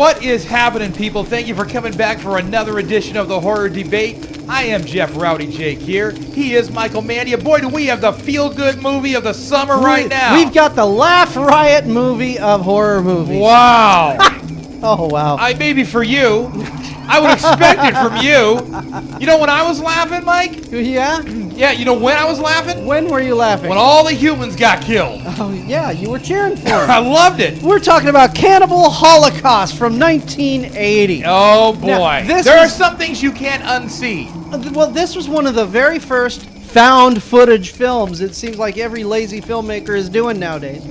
What is happening, people? Thank you for coming back for another edition of the Horror Debate. I am Jeff Rowdy Jake here. He is Michael Mandia. Boy, do we have the feel-good movie of the summer right now. We've got the Laugh Riot movie of horror movies. Wow. Oh, wow. Maybe for you. I would expect it from you. You know when I was laughing, Mike? Yeah? Yeah, you know when I was laughing? When were you laughing? When all the humans got killed. Oh, yeah, you were cheering for I it. loved it. We're talking about Cannibal Holocaust from 1980. Oh, boy. Now, there are some things you can't unsee. Well, this was one of the very first found footage films it seems like every lazy filmmaker is doing nowadays.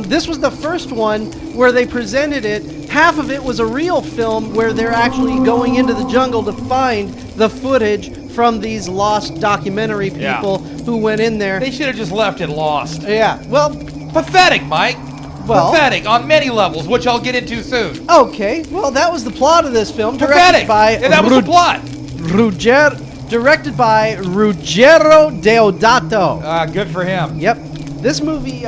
This was the first one where they presented it. Half of it was a real film where they're actually going into the jungle to find the footage from these lost documentary people who went in there. They should have just left it lost. Yeah, well... Pathetic, Mike. Well, pathetic on many levels, which I'll get into soon. Okay, well, that was the plot of this film. Pathetic. That was the plot. Directed by Ruggero Deodato. Good for him. Yep. This movie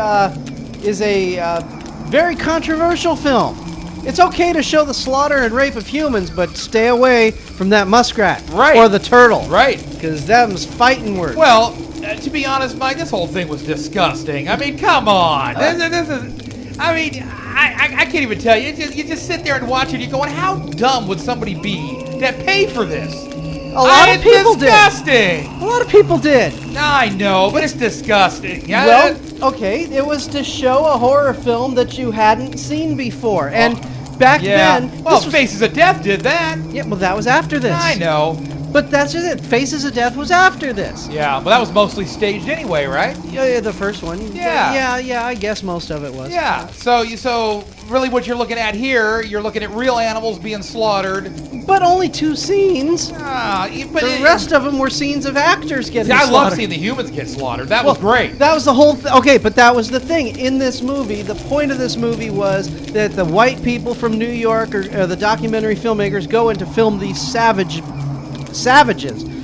is a very controversial film. It's okay to show the slaughter and rape of humans, but stay away from that muskrat. Right. Or the turtle. Right. Because them's fighting words. Well, to be honest, Mike, this whole thing was disgusting. I mean, come on. This is... I mean, I can't even tell you. You just sit there and watch it. You're going, how dumb would somebody be that pay for this? A lot of people disgusting. A lot of people did. I know, but it's disgusting. Well, okay, it was to show a horror film that you hadn't seen before. And back then... Well, Faces of Death did that. Yeah, well, that was after this. I know. But that's just it. Faces of Death was after this. Yeah, but that was mostly staged anyway, right? Yeah, the first one. Yeah. Yeah, I guess most of it was. Yeah, so really what you're looking at here, you're looking at real animals being slaughtered. But only 2 scenes. The rest of them were scenes of actors getting slaughtered. I love seeing the humans get slaughtered. That was great. That was the whole okay, but that was the thing. In this movie, the point of this movie was that the white people from New York, or the documentary filmmakers, go in to film these savages.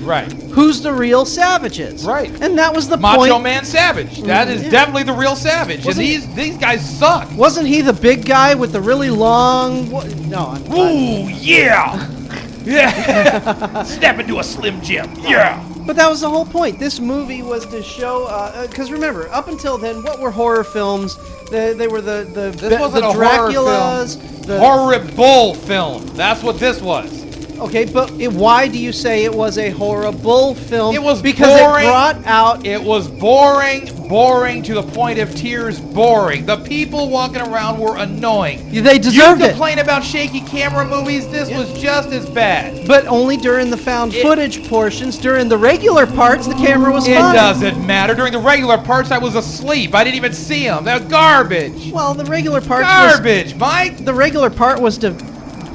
Right. Who's the real savages? Right. And that was the Macho Man Savage. That is definitely the real savage. And these guys suck. Wasn't he the big guy with the really long... No. Ooh, yeah. Yeah. Step into a Slim Jim. Yeah. But that was the whole point. This movie was to show... Because remember, up until then, what were horror films? They were the Draculas. Horrible film. That's what this was. Okay, but why do you say it was a horrible film? It was because boring. It brought out... It was boring to the point of tears boring. The people walking around were annoying. They deserved it. You complain about shaky camera movies, this was just as bad. But only during the found footage portions. During the regular parts, the camera was fine. It doesn't matter. During the regular parts, I was asleep. I didn't even see them. They're garbage. Well, the regular parts Garbage, Mike. The regular part was to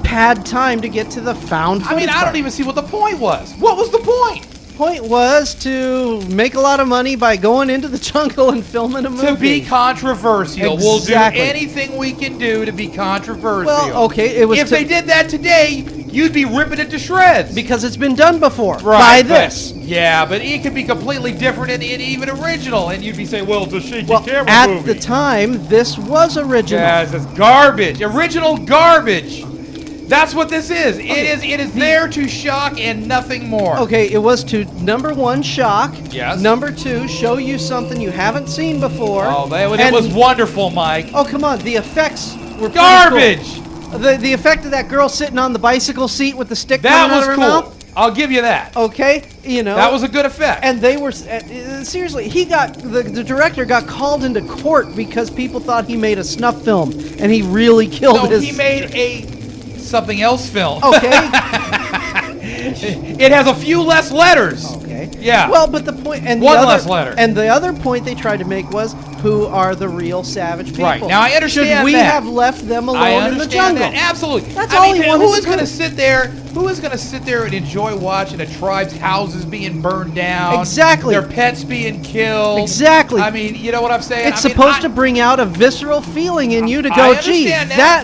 pad time to get to the found footage. I mean, I don't even see what the point was. What was the point? Point was to make a lot of money by going into the jungle and filming a movie. To be controversial. Exactly. We'll do anything we can do to be controversial. Well, okay, it was. If they did that today, you'd be ripping it to shreds. Because it's been done before. Right, by this. Yeah, but it could be completely different and even original, and you'd be saying, well, it's a shaky camera at movie. the time, this was original. Yes, it's garbage. Original garbage. That's what this is. Okay. It is there to shock and nothing more. Okay, it was to, number 1, shock. Yes. Number 2, show you something you haven't seen before. Oh, it was wonderful, Mike. Oh, come on. The effects were garbage. Cool. The effect of that girl sitting on the bicycle seat with the stick coming out of her mouth. I'll give you that. Okay, you know. That was a good effect. And they were seriously. The director got called into court because people thought he made a snuff film, and he really killed his. No, he made something else film. Okay. It has a few less letters. Okay. Yeah. Well, but the point and one less letter. And the other point they tried to make was, who are the real savage people? Right. Now I understand that. Should we have left them alone in the jungle? That. Absolutely. That's all he wanted. Who is going to sit there? Who is going to sit there and enjoy watching a tribe's houses being burned down? Exactly. Their pets being killed. Exactly. I mean, you know what I'm saying? It's supposed to bring out a visceral feeling in you to go, gee,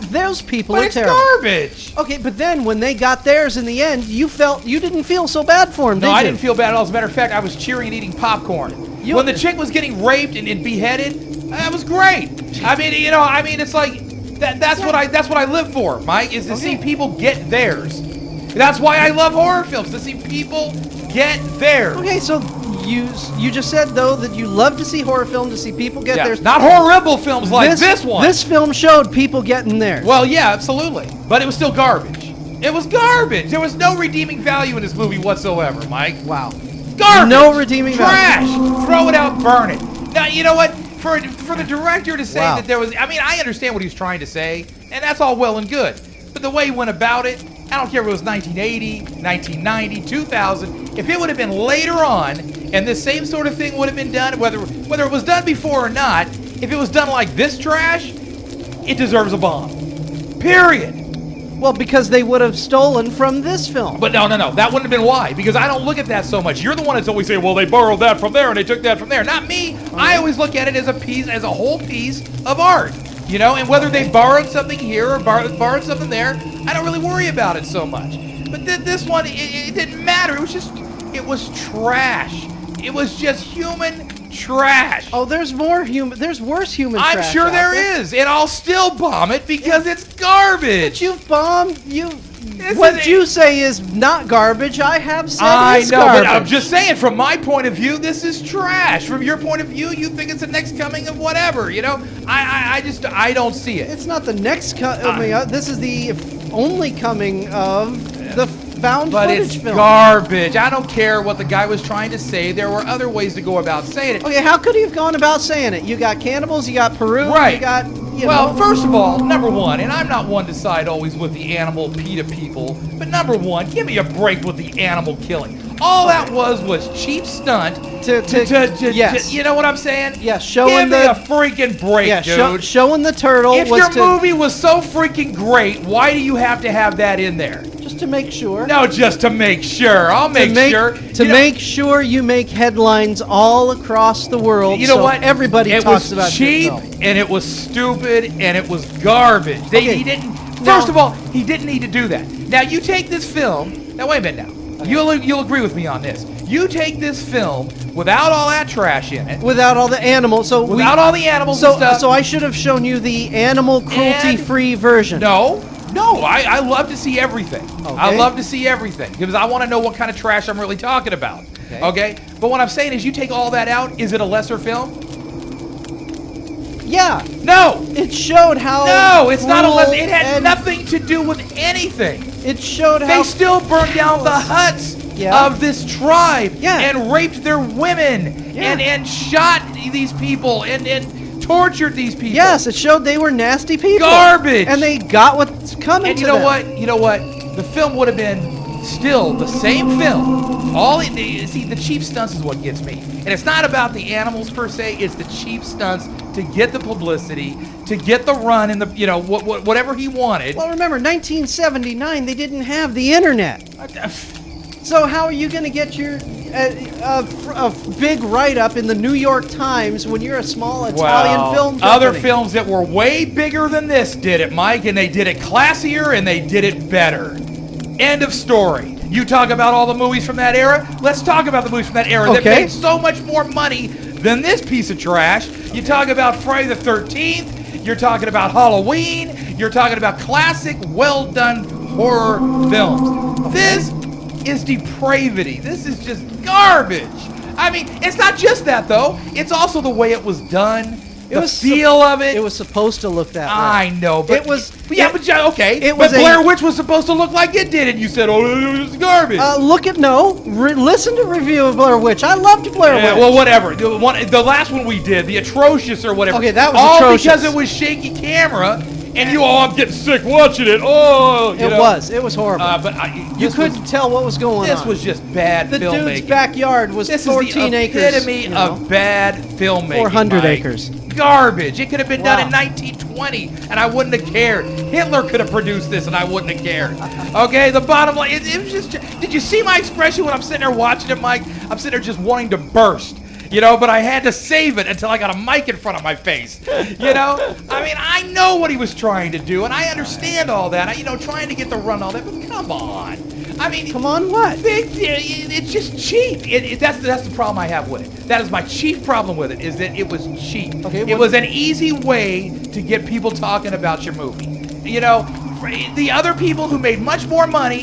those people are terrible. But it's garbage. Okay, but then when they got theirs in the end, you didn't feel so bad for them, did you? No, I didn't feel bad at all. As a matter of fact, I was cheering and eating popcorn. When the chick was getting raped and beheaded, that was great. I mean, it's like That's what I live for, Mike, is to see people get theirs. That's why I love horror films, to see people get theirs. Okay, so you just said though that you love to see horror films, to see people get theirs. Not horrible films like this one. This film showed people getting theirs. Well, yeah, absolutely. But it was still garbage. It was garbage. There was no redeeming value in this movie whatsoever, Mike. Wow. Garbage. No redeeming Trash. value. Throw it out, burn it. Now, you know what? For the director to say that there was, I mean, I understand what he was trying to say, and that's all well and good. But the way he went about it, I don't care if it was 1980, 1990, 2000, if it would have been later on, and this same sort of thing would have been done, whether it was done before or not, if it was done like this trash, it deserves a bomb. Period. Well, because they would have stolen from this film. But no, that wouldn't have been why, because I don't look at that so much. You're the one that's always saying, well, they borrowed that from there and they took that from there. Not me. I always look at it as a whole piece of art, you know, and whether they borrowed something here or borrowed something there, I don't really worry about it so much. But this one, it didn't matter. It was trash. It was just human trash. Oh, there's worse human trash. I'm sure there is, and I'll still bomb it because it's garbage. But you've bombed. What you say is not garbage. I have said it's know, garbage. but I'm just saying, from my point of view, this is trash. From your point of view, you think it's the next coming of whatever. You know, I don't see it. It's not the next coming. This is the only coming of the found but footage it's film. Garbage. I don't care what the guy was trying to say. There were other ways to go about saying it. Okay, how could he have gone about saying it? You got cannibals, you got Peru, right. You got, well, first of all, number one, and I'm not one to side always with the animal PETA people, but number one, give me a break with the animal killing. All that was cheap stunt yes. You know what I'm saying? Yeah, showing give me a freaking break, dude. Showing the turtle. If your movie was so freaking great, why do you have to have that in there? Just to make sure. No, just to make sure. I'll make sure. To make sure you make headlines all across the world. You know so what? Everybody talks about it. It was cheap, and it was stupid, and it was garbage. He didn't. First of all, he didn't need to do that. Now you take this film. Now wait a minute. Now you'll agree with me on this. You take this film without all that trash in it. Without all the animals. Without all the animals and stuff. So I should have shown you the animal cruelty-free version. No, I love to see everything. Okay. I love to see everything because I want to know what kind of trash I'm really talking about. Okay? But what I'm saying is you take all that out, is it a lesser film? Yeah. No. It showed how. No, it's not a lesser. It had nothing to do with anything. It showed how. They still burned down the huts of this tribe and raped their women and shot these people and tortured these people. Yes, it showed they were nasty people. Garbage. And they got what's coming to them. And you know what? The film would have been still the same film. See, the cheap stunts is what gets me. And it's not about the animals per se, it's the cheap stunts to get the publicity, to get the run and the, whatever he wanted. Well, remember, 1979, they didn't have the internet. So how are you going to get your a big write-up in the New York Times when you're a small Italian film company? Other films that were way bigger than this did it, Mike, and they did it classier and they did it better. End of story. You talk about all the movies from that era? Let's talk about the movies from that era that made so much more money than this piece of trash. You talk about Friday the 13th, you're talking about Halloween, you're talking about classic, well-done horror films. This is depravity. This is just garbage. I mean, it's not just that, though. It's also the way it was done. The feel of it. It was supposed to look that way. I know, but it was. Okay. But Blair Witch was supposed to look like it did, and you said, "Oh, it was garbage." Listen to review of Blair Witch. I loved Blair Witch. Well, whatever. The last one we did, the atrocious or whatever. Okay, that was all atrocious. Because it was shaky camera, and I'm getting sick watching it. Oh, it was horrible. But you couldn't tell what was going on. This was just bad filmmaking. The dude's backyard was 14 acres. This is the epitome of bad filmmaking. 400 acres. Garbage. It could have been done in 1920, and I wouldn't have cared. Hitler could have produced this, and I wouldn't have cared. Okay, the bottom line, it was just. Did you see my expression when I'm sitting there watching it, Mike? I'm sitting there just wanting to burst. but I had to save it until I got a mic in front of my face. I mean, I know what he was trying to do, and I understand all that. Trying to get the run, all that, but come on. I mean, Come on, what? it's just cheap. That's the problem I have with it. That is my chief problem with it, is that it was cheap. Okay, it was an easy way to get people talking about your movie. The other people who made much more money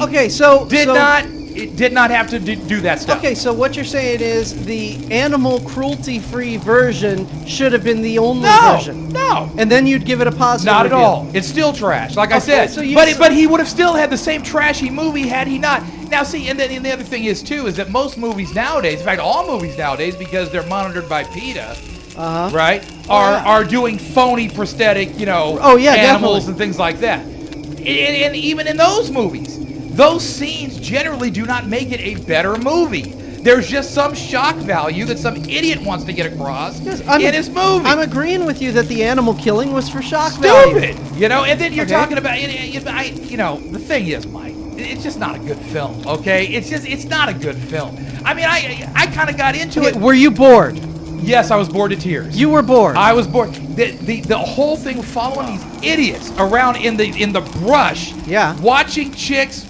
did not have to do that stuff. Okay, so what you're saying is the animal cruelty-free version should have been the only version. No. And then you'd give it a positive Not at review. all. It's still trash, like I said. So but he would have still had the same trashy movie had he not. Now, see, and then the other thing is too is that most movies nowadays, in fact, all movies nowadays, because they're monitored by PETA, right, are doing phony prosthetic, animals definitely. and things like that. And even in those movies, those scenes generally do not make it a better movie. There's just some shock value that some idiot wants to get across in his movie. I'm agreeing with you that the animal killing was for shock value. Stupid, and then you're talking about, the thing is, Mike, it's just not a good film, okay? It's not a good film. I mean, I kind of got into it. Were you bored? Yes, I was bored to tears. You were bored. I was bored. The whole thing following these idiots around in the brush, watching chicks,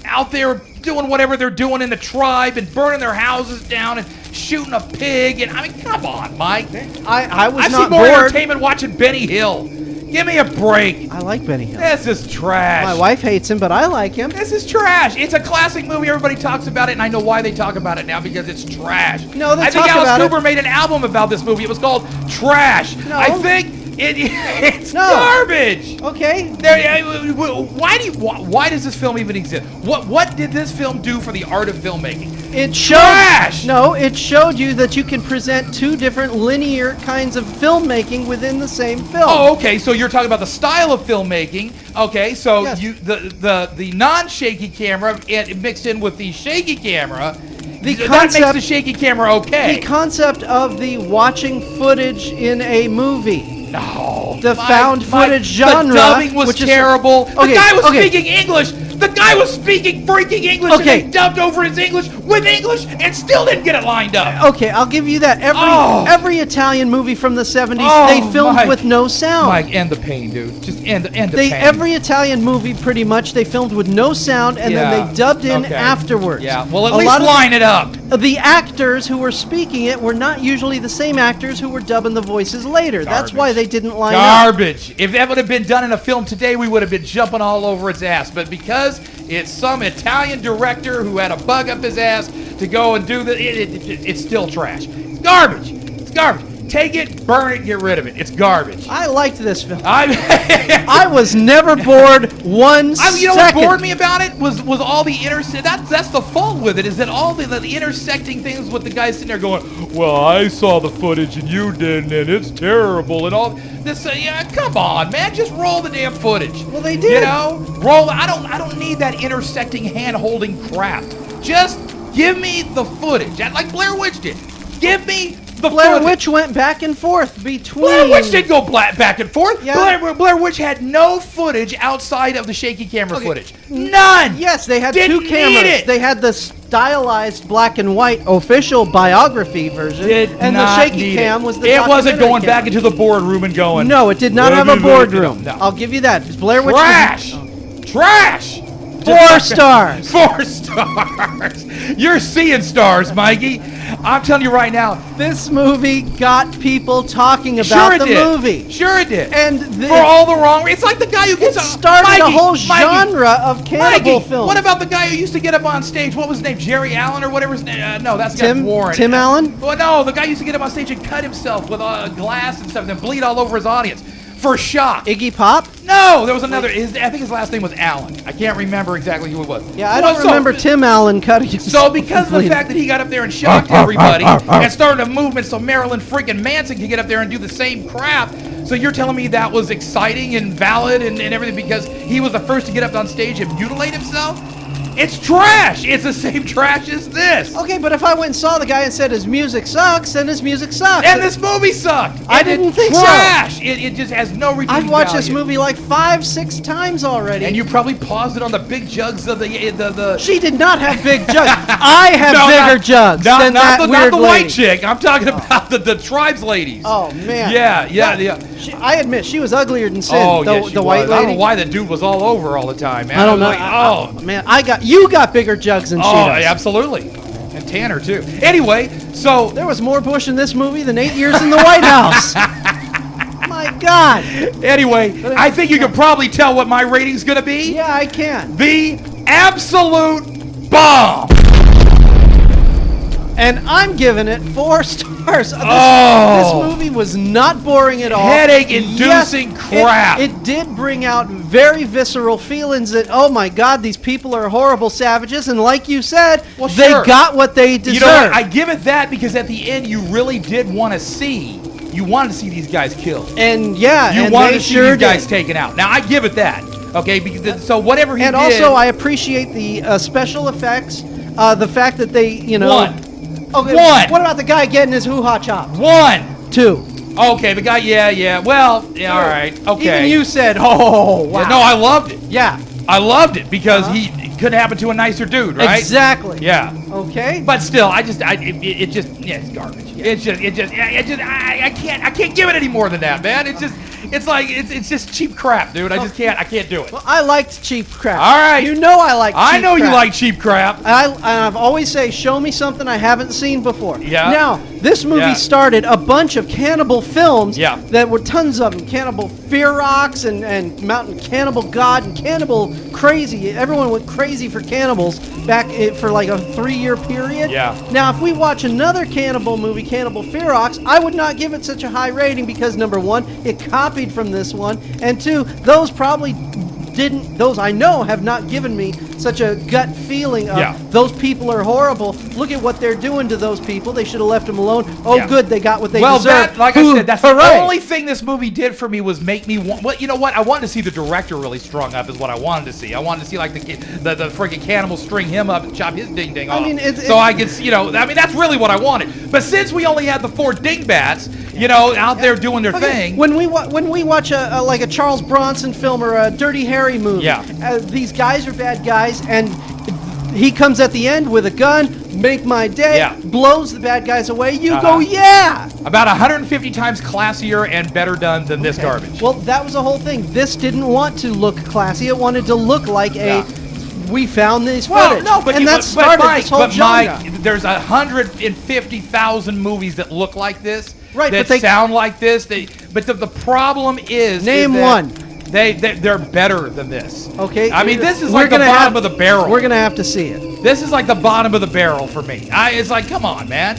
out there doing whatever they're doing in the tribe and burning their houses down and shooting a pig. And I mean, come on, Mike. I was I've not seen more bored. entertainment watching Benny Hill. Give me a break. I like Benny Hill. This is trash. My wife hates him, but I like him. This is trash. It's a classic movie. Everybody talks about it, and I know why they talk about it now, because it's trash. No, they I think talk Alice about Cooper made an album about this movie. It was called Trash. No. I think it's garbage. Okay. Why does this film even exist? What did this film do for the art of filmmaking? It showed. Trash! No, it showed you that you can present two different linear kinds of filmmaking within the same film. Oh, okay. So you're talking about the style of filmmaking. Okay, so Yes. the non-shaky camera mixed in with the shaky camera. That concept- makes the shaky camera okay. The concept of the watching footage in a movie. No. The found footage genre, The dubbing was which is- terrible. The Okay, guy was okay. speaking English. The guy was speaking freaking English, Okay. and they dubbed over his English with English and still didn't get it lined up. Okay, I'll give you that. Every Italian movie from the 70s, Oh, they filmed Mike. with no sound. Mike, end the pain, dude. Just end the pain. Every Italian movie, pretty much, they filmed with no sound, and then they dubbed in Okay. afterwards. Yeah, well, at A least lot of line it up. The actors who were speaking it were not usually the same actors who were dubbing the voices later. That's why they didn't line up. Garbage. If that would have been done in a film today, we would have been jumping all over its ass. But because it's some Italian director who had a bug up his ass to go and do it's still trash. It's garbage. It's garbage. Take it, burn it, get rid of it. It's garbage. I liked this film. I I was never bored one second. You know what bored me about it was all the that's the fault with it, is that all the intersecting things with the guy sitting there going, well, I saw the footage and you didn't, and it's terrible and all this. Come on, man, just roll the damn footage. Well, they did. Roll. I don't need that intersecting hand-holding crap. Just give me the footage, like Blair Witch did. Give me the Blair footage. Witch went back and forth between. Blair Witch didn't go back and forth. Yeah. Blair Witch had no footage outside of the shaky camera footage. None. Yes, they had Didn't two cameras. need it. They had the stylized black and white official biography version, and the shaky cam was the. It wasn't documentary going cam. back into the boardroom and going. No, it did not have a boardroom. No. I'll give you that. Blair Witch. Trash. Trash. 4 stars. 4 stars. You're seeing stars, Mikey. I'm telling you right now. This movie got people talking about the movie. Sure it did. And for all the wrong. It's like the guy who gets it started a whole genre of cannibal Mikey, films. what about the guy who used to get up on stage? What was his name? Jerry Allen or whatever his name? No, that's got Warren. Tim Allen? Well, no, the guy used to get up on stage and cut himself with a glass and stuff, and then bleed all over his audience for shock. Iggy Pop? No, there was another. I think his last name was Allen. I can't remember exactly who it was. Yeah, I don't remember Tim Allen cutting himself. So because of the fact that he got up there and shocked everybody and started a movement so Marilyn freaking Manson could get up there and do the same crap, so you're telling me that was exciting and valid and everything because he was the first to get up on stage and mutilate himself? It's trash. It's the same trash as this. Okay, but if I went and saw the guy and said his music sucks, then his music sucks. And this movie sucked. I And didn't it's think so. trash. It just has no redeeming I've watched this value. movie like 5-6 times already. And you probably paused it on the big jugs of the. She did not have big jugs. I have No, bigger not- jugs not, than not that the, weird not the lady. white chick. I'm talking about the tribes ladies. Oh man. Yeah. I admit she was uglier than sin. Oh, the, yeah, she the was. white I don't lady. know why the dude was all over all the time, man. I don't know. Like, oh, Man, you got bigger jugs than she oh, does. absolutely. And Tanner too. Anyway, so There was more Bush in this movie than 8 years in the White House. My God. anyway, I think you can probably tell what my rating's gonna be. Yeah, I can. The absolute bomb. And I'm giving it 4 stars. Oh. This movie was not boring at all. Headache-inducing Yes, crap. It did bring out very visceral feelings that, oh my God, these people are horrible savages. And like you said, Well, they sure. got what they deserved. You know what? I give it that because at the end you really did want to see. You wanted to see these guys killed. and yeah, You and wanted they to see sure these guys did. taken out. Now I give it that. Okay, because so whatever he And did. also, I appreciate the special effects. The fact that they, you know. One. Okay, One. What about the guy getting his hoo-ha chopped? 1. 2. Okay, the guy. Yeah. Well, yeah. All right. Okay. Even you said, oh, wow. Yeah, no, I loved it. Yeah. I loved it because he it couldn't happen to a nicer dude, right? Exactly. Yeah. Okay. But still, it just, it's garbage. I can't give it any more than that, man. It's just cheap crap, dude. I can't do it. Well, I liked cheap crap. All right. You know I like cheap I know you crap. like cheap crap. I've always say, show me something I haven't seen before. Yeah. Now, this movie Yeah. started a bunch of cannibal films. Yeah. That were tons of them. Cannibal Ferox and Mountain Cannibal God and Cannibal Crazy. Everyone went crazy for cannibals back for like a 3-year period. Yeah. Now, if we watch another cannibal movie, Cannibal Ferox, I would not give it such a high rating because number 1, it copied from this one, and 2, those probably didn't. Those I know have not given me such a gut feeling of Yeah. those people are horrible. Look at what they're doing to those people. They should have left them alone. Oh, Yeah. good, they got what they Well, deserved. that, like I said, that's Hooray. the only thing this movie did for me was make me want. Well, you know what? I wanted to see the director really strung up. Is what I wanted to see. I wanted to see like the freaking cannibal string him up and chop his ding ding off. mean, so I could, that's really what I wanted. But since we only had the 4 dingbats, out there doing their Okay, thing. When we watch like a Charles Bronson film or a Dirty Harry movie, Yeah. These guys are bad guys, and he comes at the end with a gun, make my day, Yeah. blows the bad guys away. You Uh-huh. go, yeah. About 150 times classier and better done than this garbage. Well, that was the whole thing. This didn't want to look classy. It wanted to look like Yeah. we found this Well, footage. no, but and you, that but, started but Mike, this whole but genre. Mike, there's 150,000 movies that look like this, Right, that but they- sound like this. But the problem is Name that one. They're better than this. Okay. I mean, this is We're like the gonna bottom have- of the barrel. We're gonna have to see it. This is like the bottom of the barrel for me. It's like, come on, man.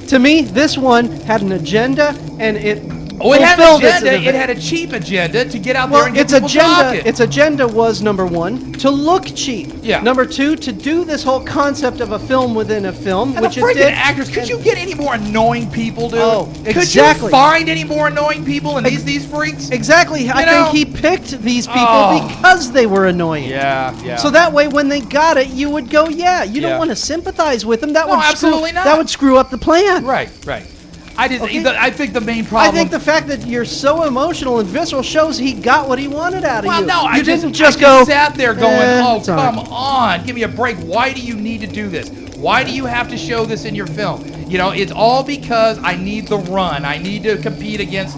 To me, this one had an agenda, and it it had an fulfilled its agenda. It agenda. had a cheap agenda to get out Well, there and get its people agenda, talking. its agenda was number 1 to look cheap. Yeah. Number 2 to do this whole concept of a film within a film, And which the it freaking did. actors, could you get any more annoying people, dude? Oh, Could exactly. you find any more annoying people in these freaks? Exactly. I know? think he picked these people Oh. because they were annoying. Yeah. So that way, when they got it, you would go, "Yeah." You Yeah. don't want to sympathize with them. That No, would absolutely not. That would screw up the plan. Right. Okay. I think the main I problem. think the fact that you're so emotional and visceral shows he got what he wanted out of well, you. no, you I didn't just go. sat there going, "Oh, it's all come right." on, give me a break. Why do you need to do this? Why do you have to show this in your film? It's all because I need the run. I need to compete against,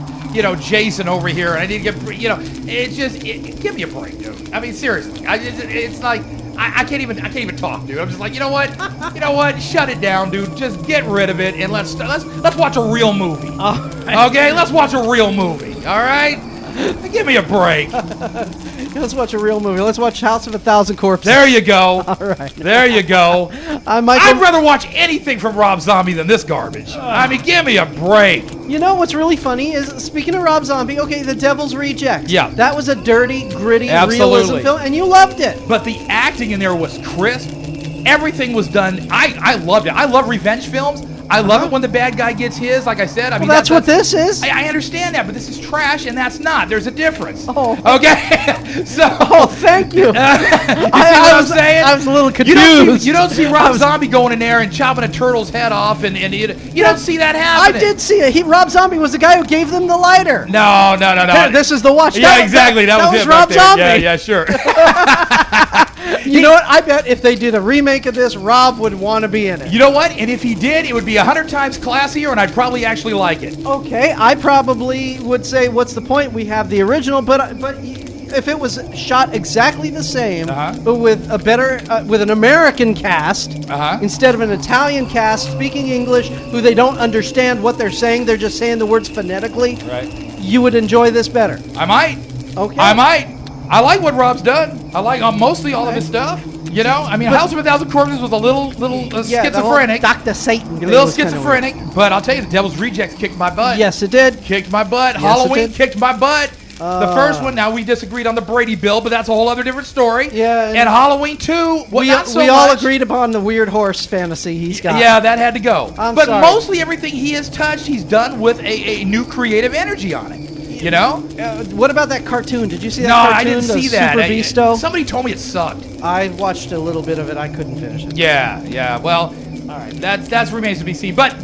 Jason over here, and I need to get, give me a break, dude. I mean, seriously, it's like. I can't even talk, dude. I'm just like, you know what? Shut it down, dude. Just get rid of it and let's watch a real movie. All right. Okay, let's watch a real movie. All right, give me a break. Let's watch a real movie. Let's watch House of a Thousand Corpses. There you go. All right. There you go. Michael, I'd rather watch anything from Rob Zombie than this garbage. I mean, give me a break. You know what's really funny is, speaking of Rob Zombie, okay, The Devil's Rejects. Yeah. That was a dirty, gritty, Absolutely. realism film, and you loved it. But the acting in there was crisp. Everything was done. I loved it. I love revenge films. I love it when the bad guy gets his. Like I said, I mean that's what this is. I understand that, but this is trash, and that's not. There's a difference. Oh. Okay. So. Oh, thank you. You see what I'm saying? I was a little confused. You don't see Rob Zombie going in there and chopping a turtle's head off, and you don't see that happening. I did see it. Rob Zombie was the guy who gave them the lighter. No. Here, this is the watch. Yeah, exactly. That was Rob Zombie. Yeah, sure. You know what? I bet if they did a remake of this, Rob would want to be in it. You know what? And if he did, it would be 100 times classier, and I'd probably actually like it. Okay, I probably would say, what's the point? We have the original, but if it was shot exactly the same, but with a better, with an American cast instead of an Italian cast speaking English, who they don't understand what they're saying, they're just saying the words phonetically. Right. You would enjoy this better. I might. Okay. I might. I like what Rob's done. I like mostly all of his stuff. You know, I mean, House of a Thousand Corpses was a little schizophrenic. Dr. Satan. A little schizophrenic, but I'll tell you, The Devil's Rejects kicked my butt. Yes, it did. Kicked my butt. Yes, Halloween kicked my butt. The first one, now we disagreed on the Brady Bill, but that's a whole other different story. Yeah. And Halloween 2, we all agreed upon the weird horse fantasy he's got. Yeah, that had to go. But mostly everything he has touched, he's done with a new creative energy on it. You know? What about that cartoon? Did you see that no, cartoon? I didn't see that. Super Beasto? Somebody told me it sucked. I watched a little bit of it. I couldn't finish it. Yeah. Well, all right. That remains to be seen. But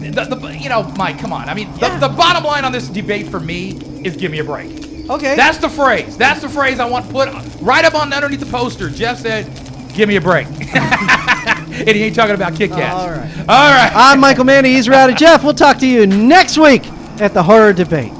Mike, come on. I mean, the bottom line on this debate for me is give me a break. Okay. That's the phrase. That's the phrase I want put right up on underneath the poster. Jeff said, "Give me a break," and he ain't talking about Kit Kats. All right. All right. I'm Michael Manny. He's Rowdy. Jeff, we'll talk to you next week at the Horror Debate.